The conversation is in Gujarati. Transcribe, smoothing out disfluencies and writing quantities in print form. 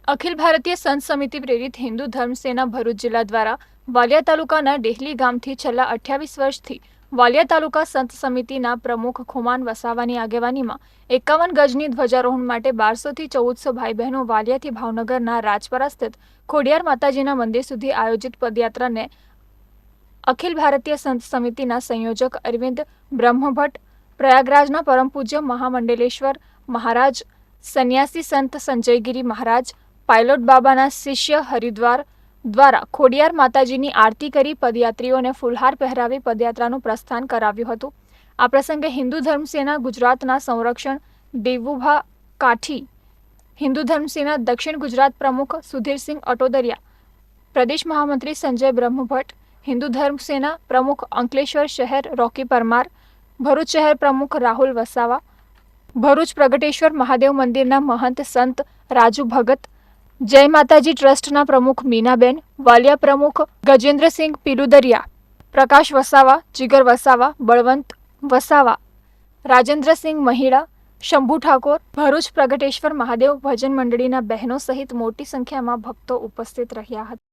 અખિલ ભારતીય સંત સમિતિ પ્રેરિત હિન્દુ ધર્મ સેના ભરૂચ જિલ્લા દ્વારા વાલિયા તાલુકાના ડેહલી ગામથી છેલ્લા 28 વર્ષથી વાલિયા તાલુકા સંત સમિતિના પ્રમુખ ખુમાન વસાવાની આગેવાનીમાં 51 ગજની ધ્વજારોહણ માટે 1200 થી 1400 ભાઈ બહેનો વાલિયાથી ભાવનગરના રાજપરા સ્થિત ખોડિયાર માતાજીના મંદિર સુધી આયોજિત પદયાત્રાને અખિલ ભારતીય સંત સમિતિના સંયોજક અરવિંદ બ્રહ્મભટ્ટ, પ્રયાગરાજના પરમ પૂજ્ય મહામંડલેશ્વર મહારાજ, સંન્યાસી સંત સંજયગીરી મહારાજ, પાયલોટ બાબાના શિષ્ય હરિદ્વાર દ્વારા ખોડિયાર માતાજીની આરતી કરી પદયાત્રીઓને ફૂલહાર પહેરાવી પદયાત્રાનું પ્રસ્થાન કરાવ્યું હતું. આ પ્રસંગે હિન્દુ ધર્મ સેના ગુજરાતના સંરક્ષણ દેવુભા કાઠી, હિન્દુ ધર્મ સેના દક્ષિણ ગુજરાત પ્રમુખ સુધીરસિંહ અટોદરિયા, પ્રદેશ મહામંત્રી સંજય બ્રહ્મભટ્ટ, હિન્દુ ધર્મ સેના પ્રમુખ અંકલેશ્વર શહેર રોકી પરમાર, ભરૂચ શહેર પ્રમુખ રાહુલ વસાવા, ભરૂચ પ્રગટેશ્વર મહાદેવ મંદિરના મહંત સંત રાજુ ભગત, જય માતાજી ટ્રસ્ટના પ્રમુખ મીનાબેન, વાલિયા પ્રમુખ ગજેન્દ્રસિંહ પીલુદરિયા, પ્રકાશ વસાવા, જીગર વસાવા, બળવંત વસાવા, રાજેન્દ્રસિંહ મહિડા, શંભુ ઠાકોર, ભરૂચ પ્રગટેશ્વર મહાદેવ ભજન મંડળીના બહેનો સહિત મોટી સંખ્યામાં ભક્તો ઉપસ્થિત રહ્યા હતા.